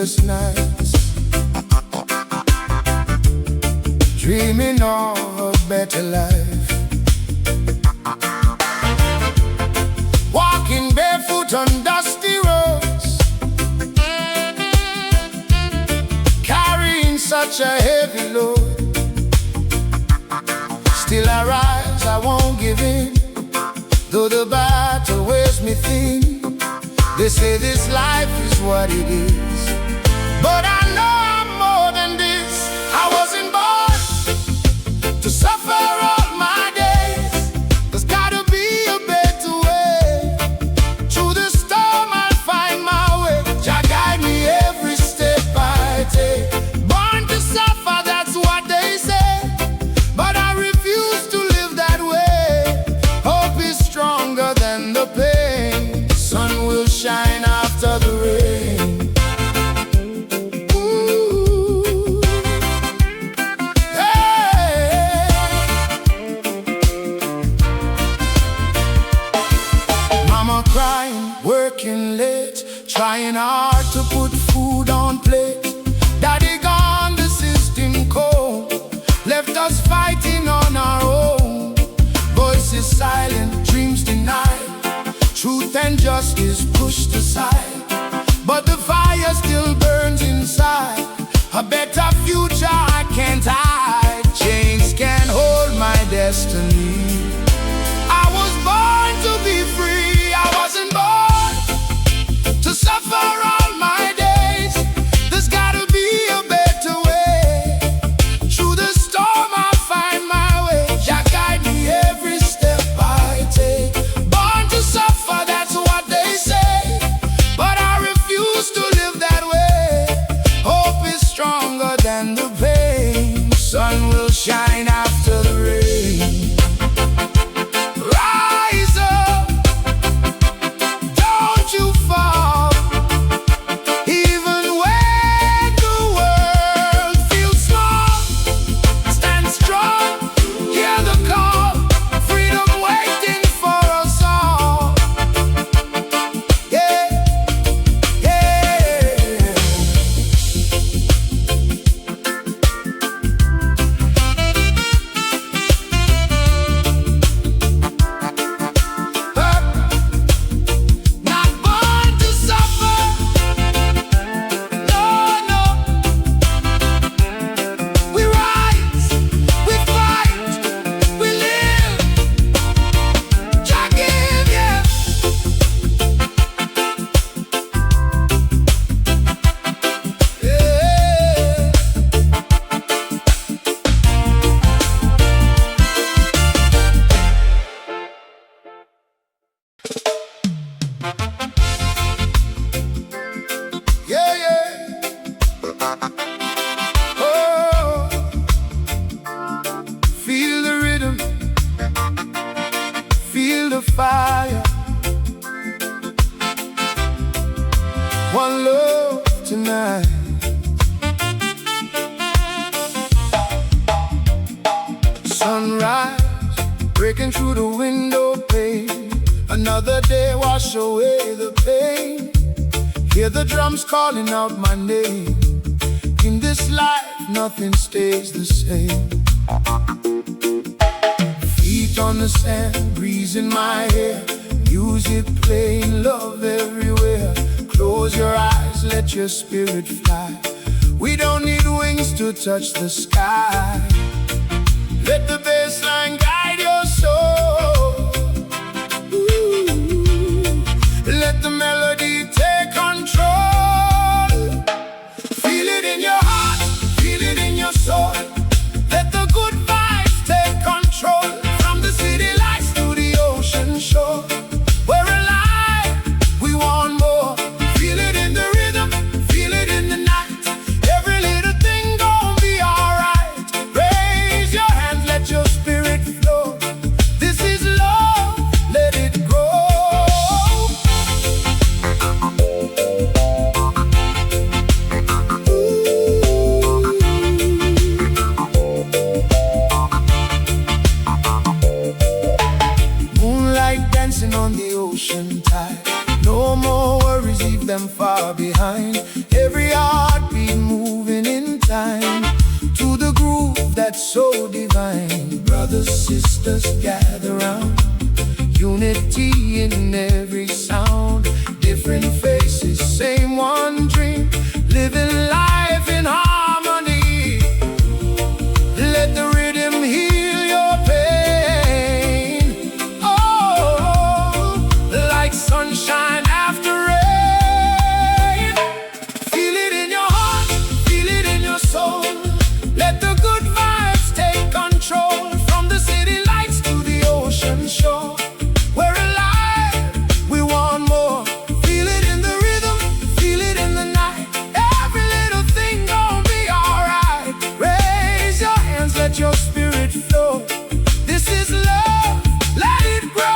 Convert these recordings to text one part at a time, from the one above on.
sleepless nights, dreaming of a better life. Walking barefoot on dusty roads, carrying such a heavy load. Still I rise, I won't give in, though the battle wears me thin. They say this life is what it is, but I know I'm more than this. I wasn't born to suffer all my days. There's gotta be a better way. Through the storm I'll find my way. Jah guide me every step I take. Born to suffer, that's what they say, but I refuse to live that way. Hope is stronger than the pain. Sun will shine after the rain. Ooh. Hey. Mama crying, working late, trying hard to put food on plate. Daddy gone, the system cold, left us fighting on our own. Voices silent, dreams denied, truth and justice pushed aside, but the fire still burns inside. A better future I can't hide. Chains can't hold my destiny. I was born to be free. I wasn't born to suffer all my days. There's gotta be a better way. Through the storm I'll find my way. Jah guide me every step I take. Born to suffer, that's what they say, but I refuse to live that way. Hope is stronger than the pain. Sun will shine after the rain. Rise up, don't you fall. Even when the world feels small, stand strong, hear the call. Freedom waiting for us all. Yeah, yeah. Not born to suffer. No, no. We rise, we fight, we live. Jah give, yeah. Yeah. Yeah, yeah. Oh, feel the rhythm, feel the fire. One love tonight. Sunrise breaking through the window pane. Another day wash away the pain. Hear the drums calling out my name. In this life nothing stays the same. Feet on the sand, breeze in my hair, music playing, love everywhere. Close your eyes, let your spirit fly. We don't need wings to touch the sky. Let the bassline guide your soul. Ooh. Let the melody take control. Feel it in your heart, feel it in your soul. Let the good vibes take control. From the city lights to the ocean shore, we're alive, we want more. Feel it in the rhythm, feel it in the night. Every little thing gon' be alright. mind. Brothers, sisters, gather round. Unity in every sound. Different faces, same one dream. Living life in harmony. Let the rhythm heal your pain. Oh, like sunshine after rain. Feel it in your heart, feel it in your soul. Let the good vibes take control. From the city lights to the ocean shore. We're alive, we want more. Feel it in the rhythm, feel it in the night. Every little thing gon' be alright. Raise your hands, let your spirit flow. This is love, let it grow.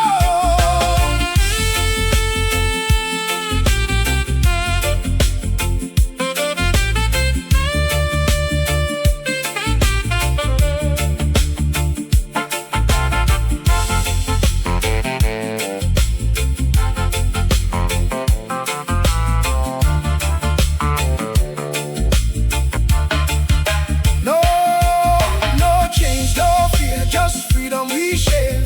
No change, no fear, just freedom we share.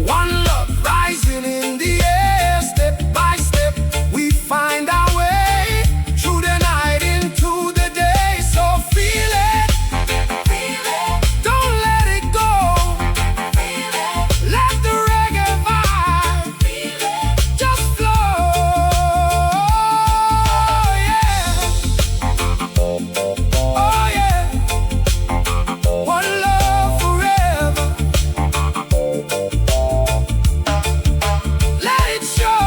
One love rising in the air. Step by step, we find our way. Through the night into the day. So feel it, don't let it go. Let the reggae vibe just flow, yeah. Oh yeah, one love forever. Let it show.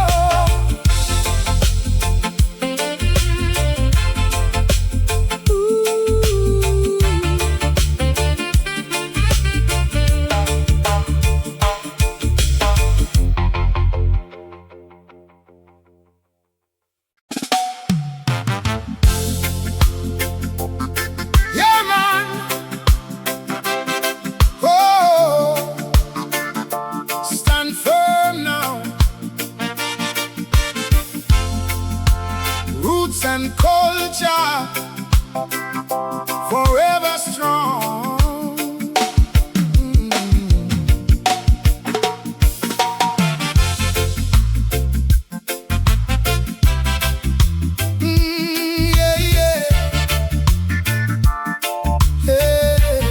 Yeah, man. Oh, stand firm now. Roots and culture forever strong. Yeah, yeah. Hey.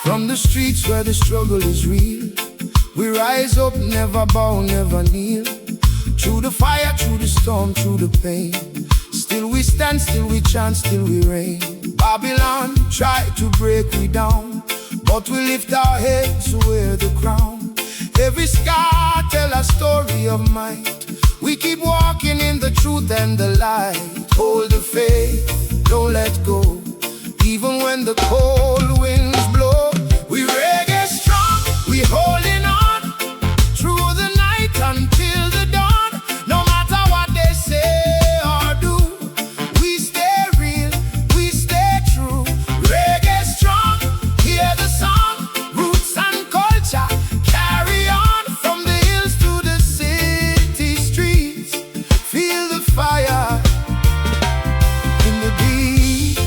From the streets where the struggle is real, we rise up, never bow, never kneel. Through the fire, through the storm, through the pain. Still we stand, still we chant, still we reign. Babylon try to break we down, but we lift our heads to wear the crown. Every scar tell a story of might. We keep walking in the truth and the light. Hold the faith, don't let go. Even when the cold winds blow, we reggae strong, we holding on. Through the night until the dawn. No matter what they say or do, we stay real, we stay true. Reggae strong, hear the song. Roots and culture carry on. From the hills to the city streets. Feel the fire in the beat.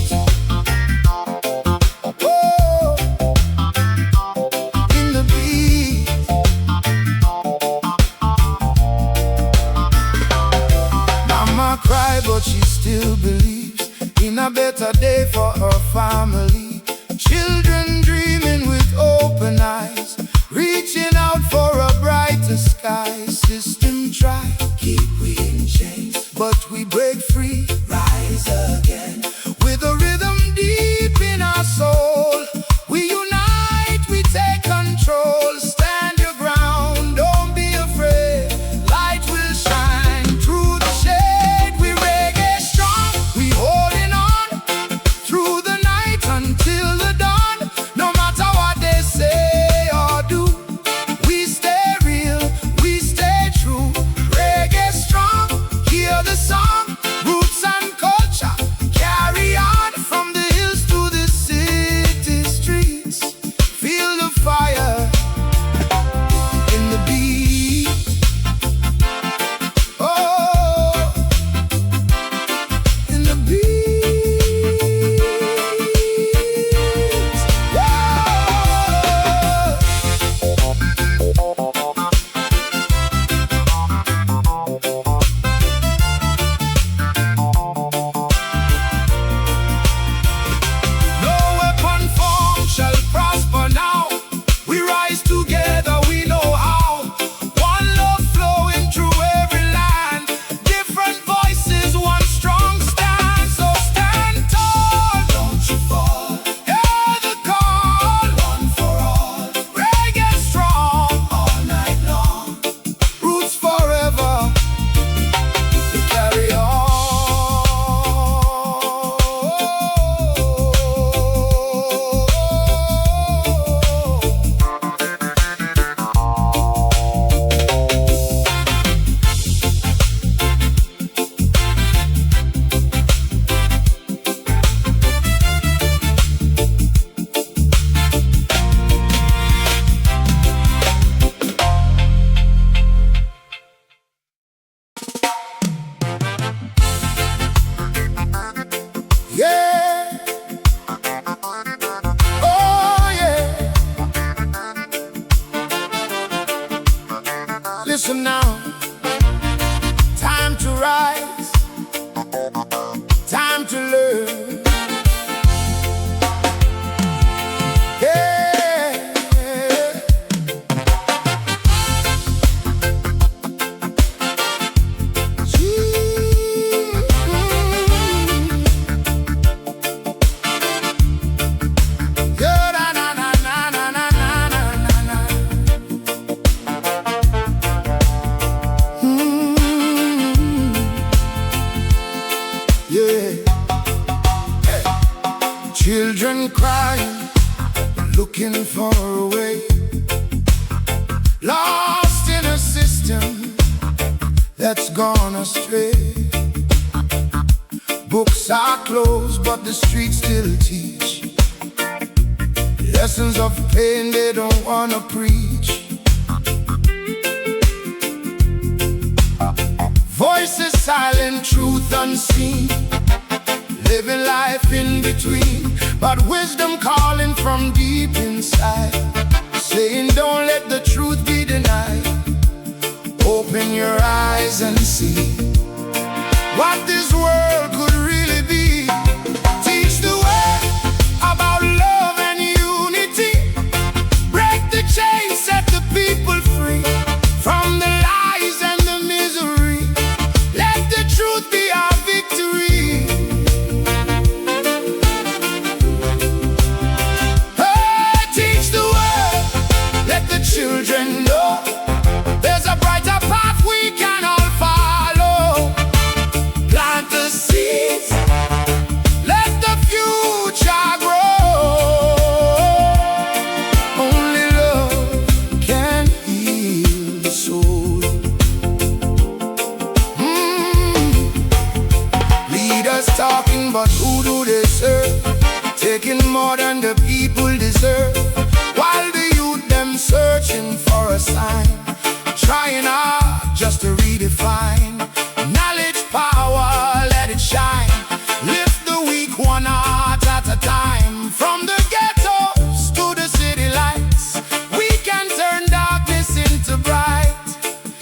listen now. Time to rise, time to learn. Yeah. Yeah, na na na na na na na na. Yeah. Children crying, looking for a way, lost in a system that's gone astray. Books are closed, but the streets still teach lessons of pain they don't wanna preach. Voices silent, truth unseen, living life in between, but wisdom calling from deep inside, saying don't let the truth be denied. Open your eyes and see what this world could really be. Teach the world about love and unity. Break the chains, set the people free from the lies and the misery. Let the truth be our victory. Children know there's a brighter path we can all follow. Plant the seeds, let the future grow. Only love can heal the soul. Leaders talking, but who do they serve? Taking more than the people deserve, while the youth them searching for a sign, trying hard just to redefine. Knowledge, power, let it shine. Lift the weak one heart at a time. From the ghettos to the city lights, we can turn darkness into bright.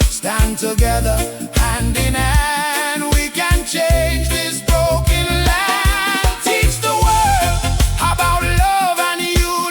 Stand together, hand in hand, we can change this broken land. Teach the world about love and unity.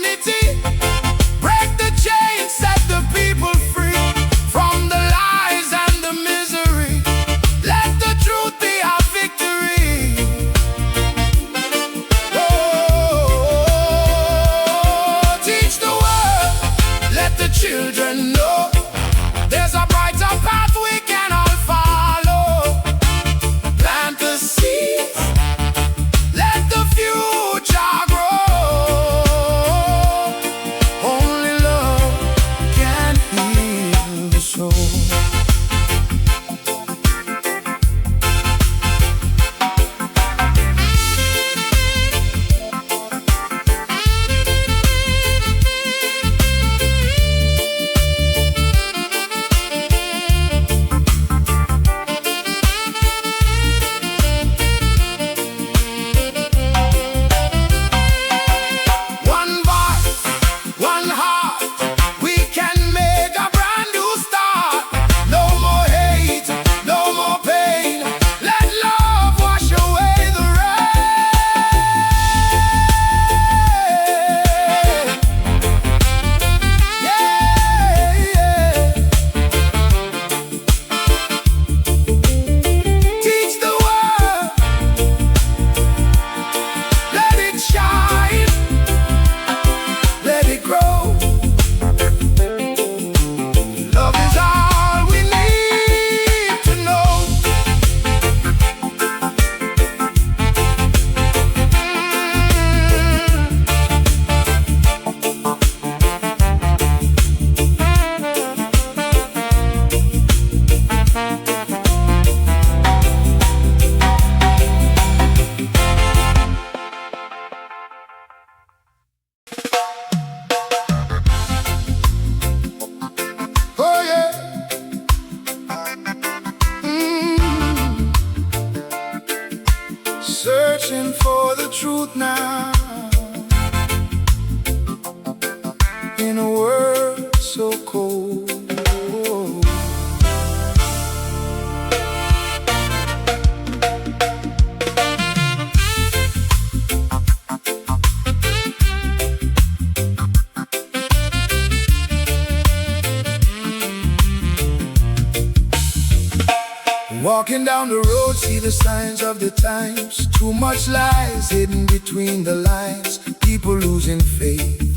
Walking down the road, see the signs of the times. Too much lies hidden between the lines. People losing faith,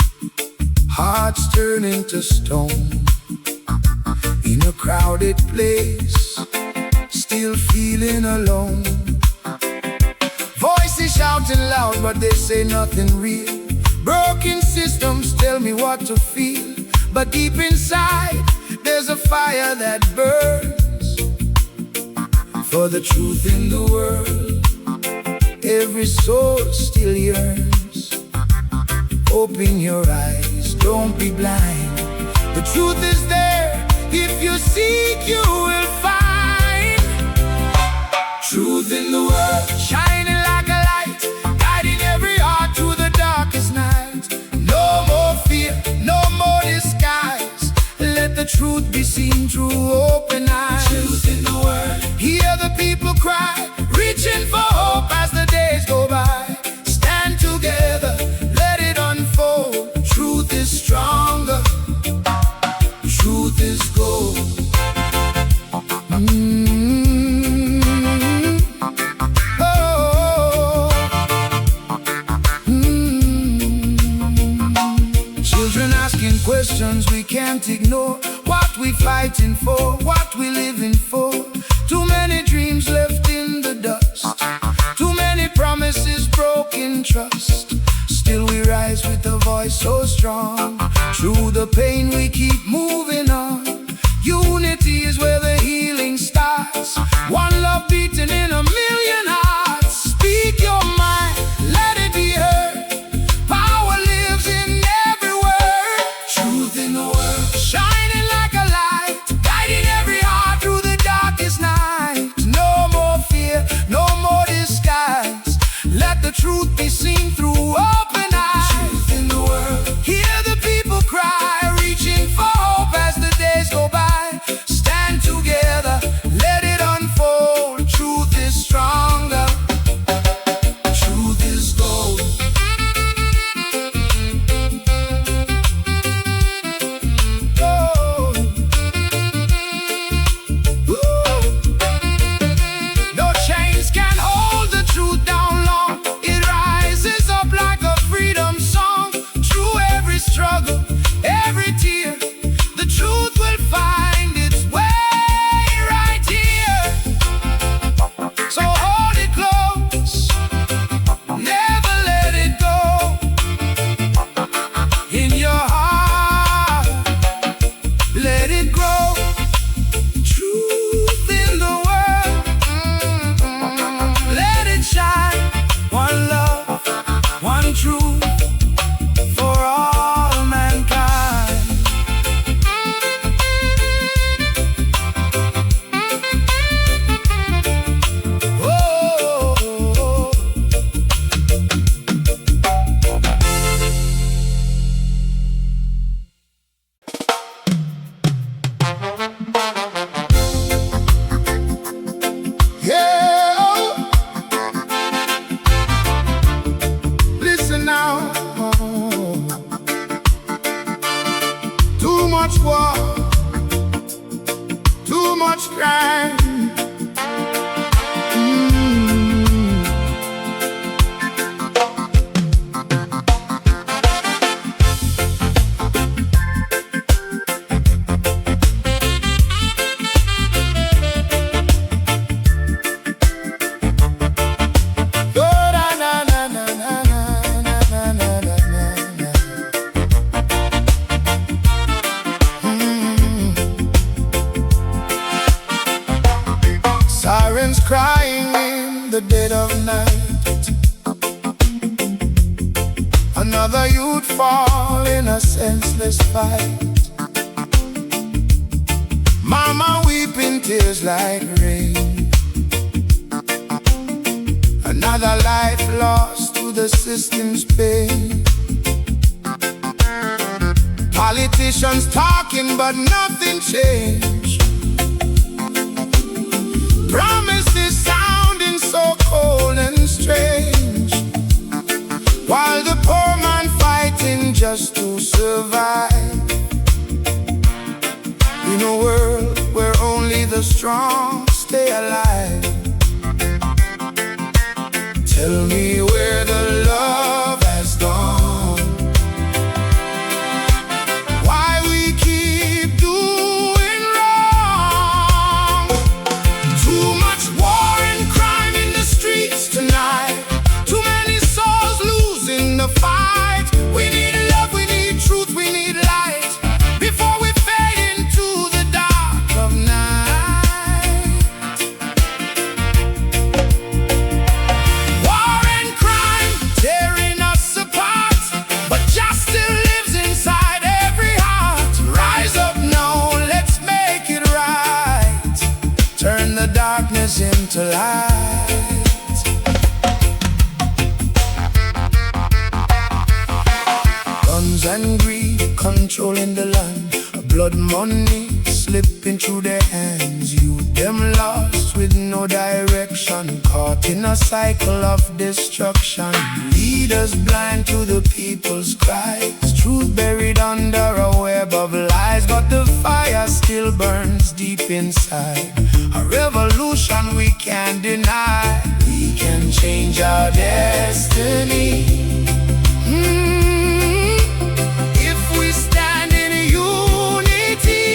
hearts turning to stone. In a crowded place, still feeling alone. Voices shouting loud, but they say nothing real. Broken systems tell me what to feel, but deep inside, there's a fire that burns for the truth in the world. Every soul still yearns. Open your eyes, don't be blind. The truth is there. If you seek, you will find. Truth in the world, shining like a light, guiding every heart through the darkest night. No more fear, no more disguise. Let the truth be seen through open eyes. Truth in the world, hear the people cry, reaching for hope as the days go by. Stand together, let it unfold. Truth is stronger, truth is gold. Children asking questions we can't ignore. What we fighting for, what we living for. Too many dreams left in the dust. Too many promises, broken trust. Still we rise with a voice so strong. Through the pain we keep moving on. Unity is where the healing starts. One love beating in a million hearts. Speak your mind, let it be heard. Power lives in every word. Truth in the world, shining like a light, guiding every heart through the darkest night. No more fear, no more disguise. Let the truth be seen through open eyes. Truth in the world, hear the people cry, reaching for hope as the days go by. Stand together, let it unfold. Truth is stronger, truth is gold. Oh. Ooh. No chains can hold the truth down long. It rises up like a freedom song. Through every struggle, every tear, the truth will find its way right here. So hold it close, never let it go. In your heart, let it grow. Truth in the world, let it shine. One love, one truth for all mankind. Oh, yeah. Listen now. Too much war, too much crime. Sirens crying in the dead of night. Another youth fall in a senseless fight. Mama weeping tears like rain. Another life lost to the system's pain. Politicians talking but nothing changed. Promises sounding so cold and strange, while the poor man fighting just to survive. In a world where only the strong stay alive. Tell me where the love has gone, why we keep doing wrong. Too much war and crime in the streets tonight, too many souls losing the fight. We need love, we need truth, we need light, before we fade into the dark of night. War and crime tearing us apart, but just still lives inside every heart. Rise up now, let's make it right. Turn the darkness into light. Guns and greed controlling the land, blood money slipping through their hands. Youth them lost with no direction, caught in a cycle of destruction. Leaders blind to the people's cries, truth buried under a web of lies. But the fire still burns deep inside, a revolution we can't deny. We can change our destiny. If we stand in unity.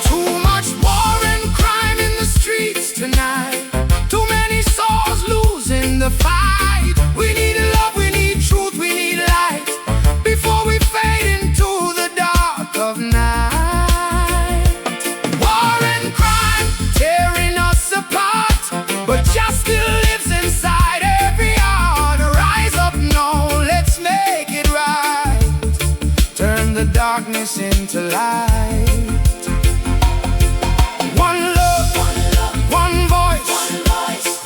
Too much war and crime in the streets tonight, too many souls losing the fight. We need love, we need truth, we need light, before we fade into the dark of night. War and crime tearing us apart, but just still lives inside every heart. Rise up now, let's make it right. Turn the darkness into light. One love, one voice.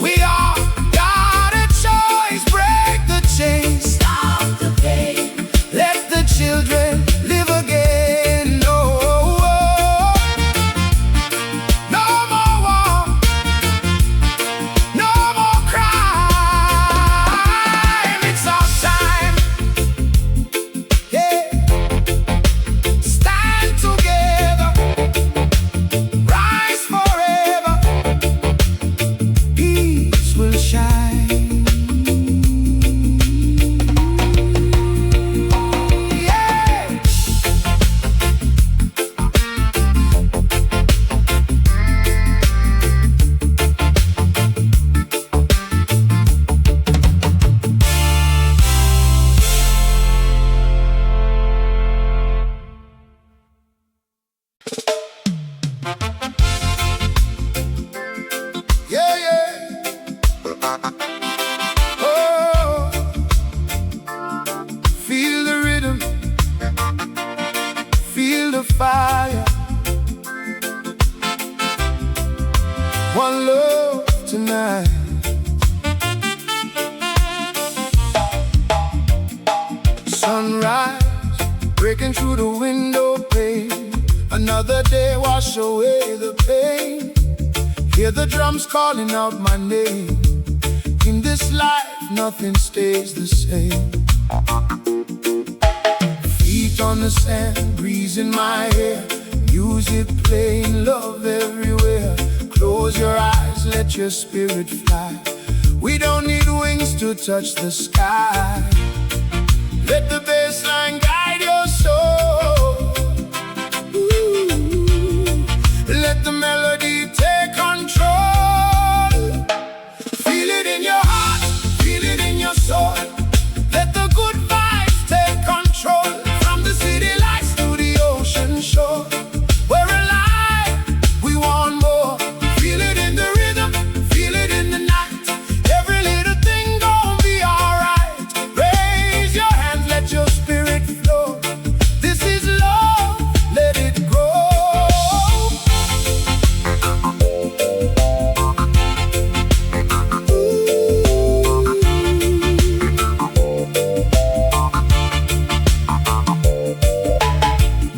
We all got a choice. Break the chains, stop the pain, let the children live again. No, no more war, no more crime. It's our time, yeah. Stand together, rise forever. Peace will shine, yeah. Yeah, yeah. Oh, feel the rhythm, feel the fire. One love tonight. Sunrise breaking through the window pane, another day wash away the pain. Hear the drums calling out my name. In this life nothing stays the same. Feet on the sand, breeze in my hair, music playing, love everywhere. Close your eyes, let your spirit fly. We don't need wings to touch the sky. Let the bassline guide your soul. Ooh. Let the melody take control. Feel it in your heart, feel it in your soul. Let the good vibes take control. From the city lights to the ocean shore, we're alive, we want more. Feel it in the rhythm, feel it in the night. Every little thing gon' be alright. Raise your hands, let your spirit flow. This is love, let it grow.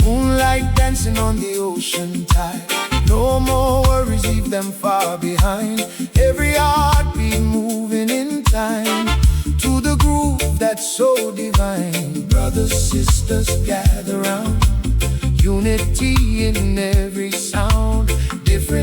Moonlight dancing on the ocean tide. No more worries, leave them far behind. Every heartbeat moving in time to the groove that's so divine. Brothers, sisters, gather round. Unity in every sound. Different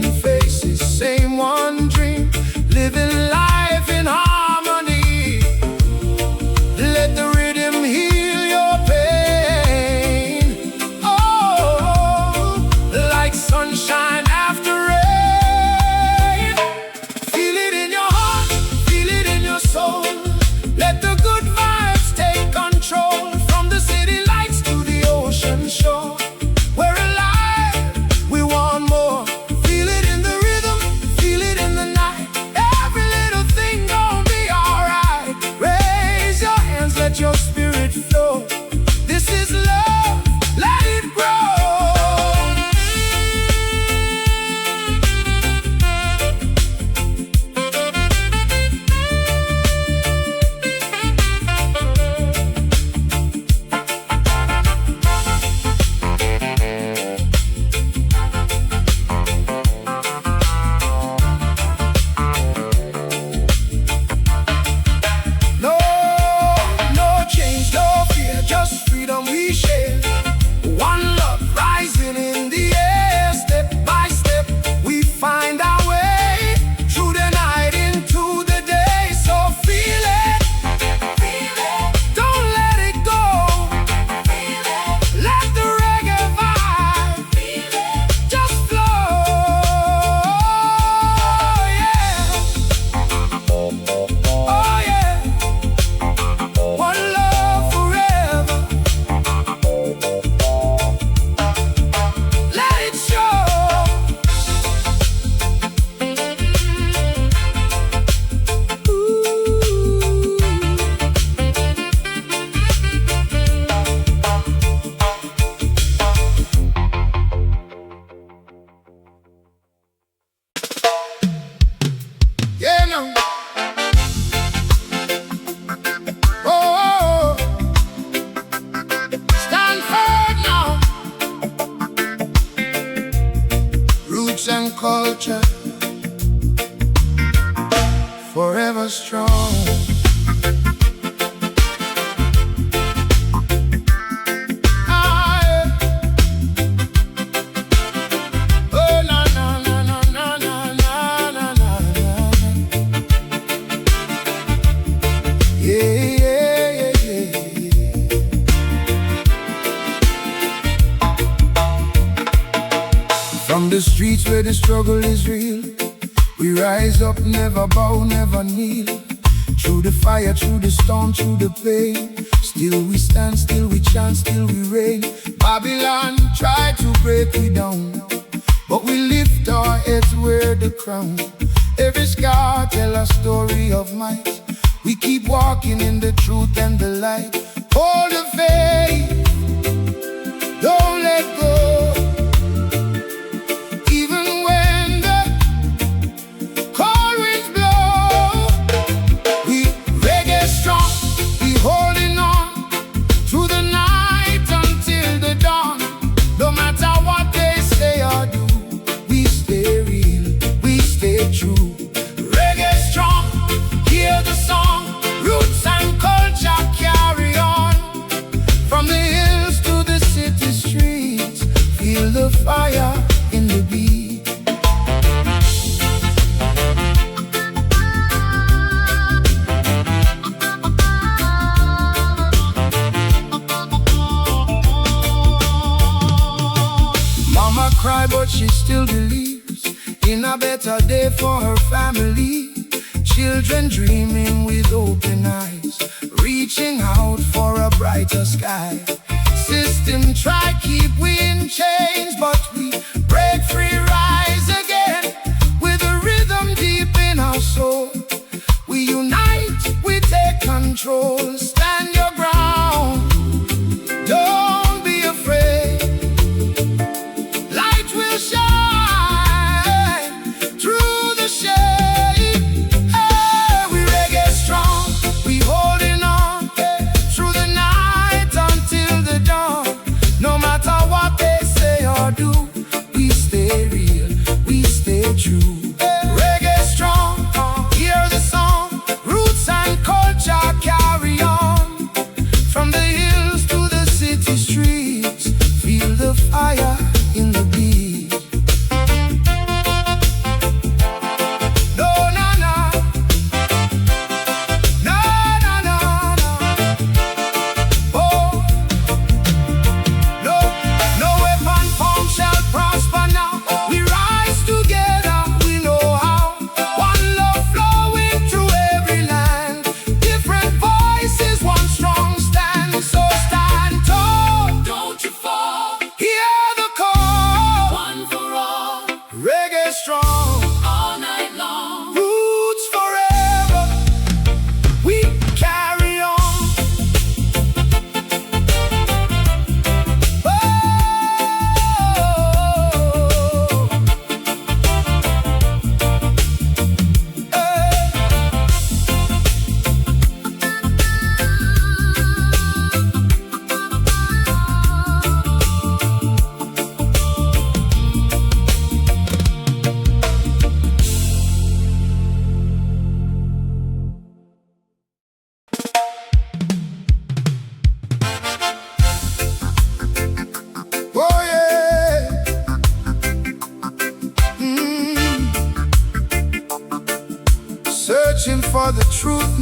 we share. One love rising in the air. Step by step we find our way through the night into the day. So feel it, don't let it go. Let the reggae vibe just flow. Yeah. Oh yeah. One love forever. Let it show. Yeah, no. Oh, Stanford now. Roots and culture forever strong. Ah, yeah. Oh, na na na na na na na na na. Yeah, yeah, yeah, yeah, yeah. From the streets where the struggle is real, we rise up, never bow, never kneel. Through the fire, through the storm, through the pain, still we stand, still we chant, still we reign. Babylon try to break we down, but we lift our heads, wear the crown. Every scar tell a story of might. We keep walking in the truth and the light. Hold the faith, don't let go. Even when the cold winds blow, we reggae strong, we holding on through the night until the dawn. No matter what they say or do, we stay real, we stay true. Reggae strong, hear the song, roots and culture carry on. From the hills to the city streets, feel the fire in the beat. Mama cry, but she still believes in a better day for her family. Children dreaming with open eyes, reaching out for a brighter sky. System try keep we in chains, but we break free, rise again. With a rhythm deep in our soul, we unite, we take control. Stand your ground, don't be afraid. Light will shine through the shade. Hey, we reggae strong, we holding on through the night until the dawn. No matter what they say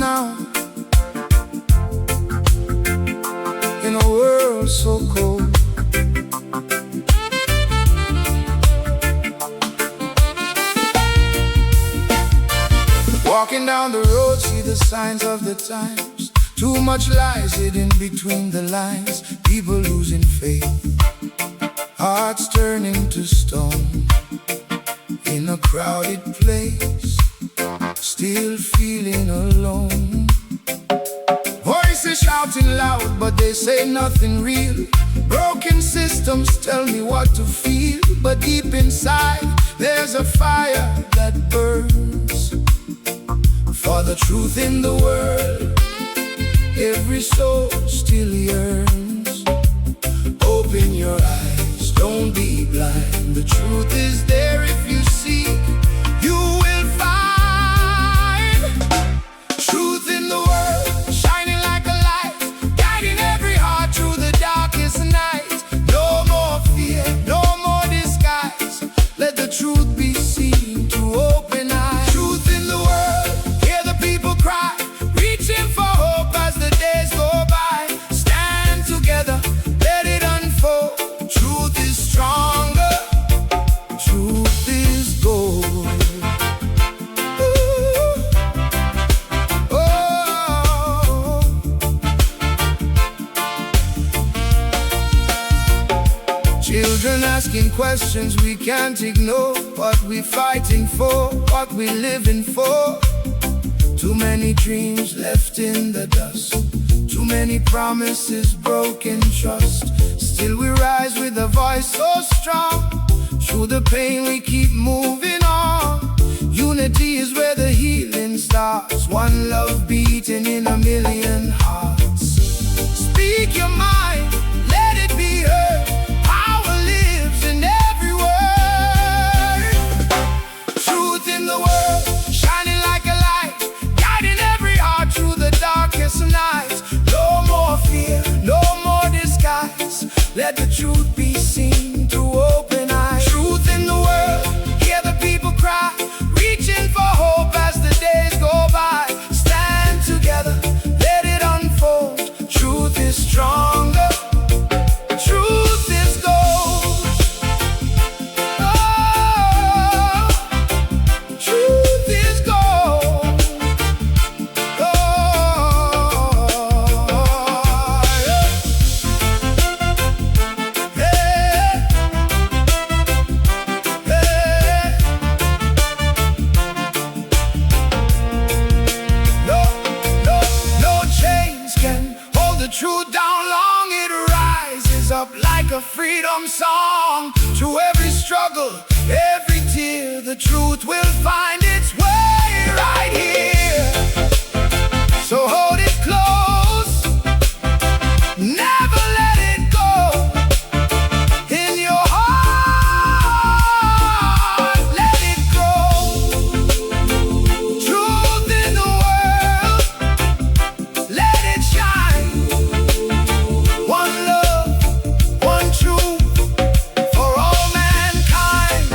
now in a world so cold. Walking down the road, see the signs of the times. Too much lies hidden between the lines. People losing faith, hearts turning to stone. In a crowded place, still feeling alone. Voices shouting loud, but they say nothing real. Broken systems tell me what to feel, but deep inside there's a fire that burns for the truth in the world. Every soul still yearns. Open your eyes, don't be blind. The truth is there if you seek, you will find. Truth in the world, shining like a light, guiding every heart through the darkest night. No more fear, no more disguise. Let the truth be seen through open eyes. Truth in the world, hear the people cry, reaching for hope as the days go by. Stand together, let it unfold. Truth is stronger, truth is gold. Ooh. Oh. Children asking questions we can't ignore. What we fighting for, what we living for. Too many dreams left in the dust, too many promises, broken trust. Still we rise with a voice so strong. Through the pain we keep moving on. Unity is where the healing starts. One love beating in a million hearts. Speak your mind, let it be heard. Power lives in every word. Truth in the world, shining like a light, guiding every heart through the darkest night. No more fear, no more disguise. Let the truth be seen through open eyes. Truth in the world, hear the people cry, reaching for hope as the days go by. Stand together, let it unfold. Truth is stronger, truth is gold. Oh, truth is gold. Truth down long, it rises up like a freedom song. Through every struggle, every tear, the truth will find its way right here. So hold it close, never let it go. In your heart, let it grow. Truth in the world, let it shine. One love, one truth for all mankind.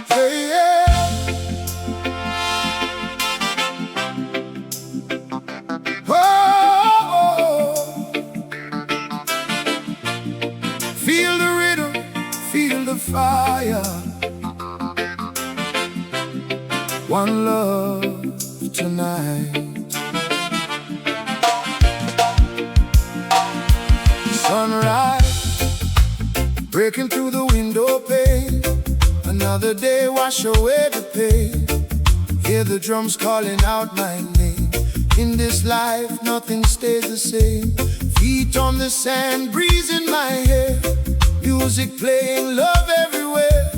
Hey, yeah. Oh, feel the rhythm, feel the fire. One love tonight. Sunrise breaking through the window pane. Another day wash away the pain. Hear the drums calling out my name. In this life nothing stays the same. Feet on the sand, breeze in my hair. Music playing, love everywhere.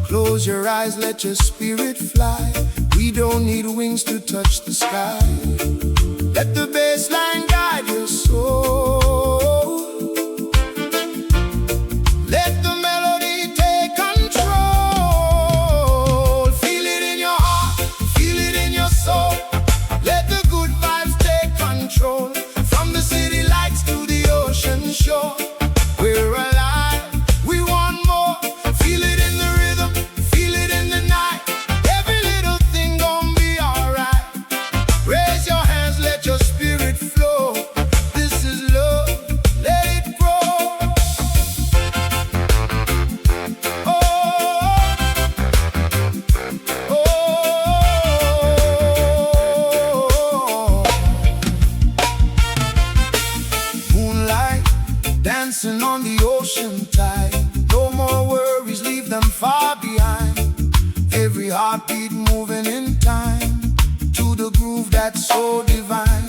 Close your eyes, let your spirit fly. We don't need wings to touch the sky. Let the bassline guide your soul. Let the melody take control. Feel it in your heart, dancing on the ocean tide. No more worries, leave them far behind. Every heartbeat moving in time to the groove that's so divine.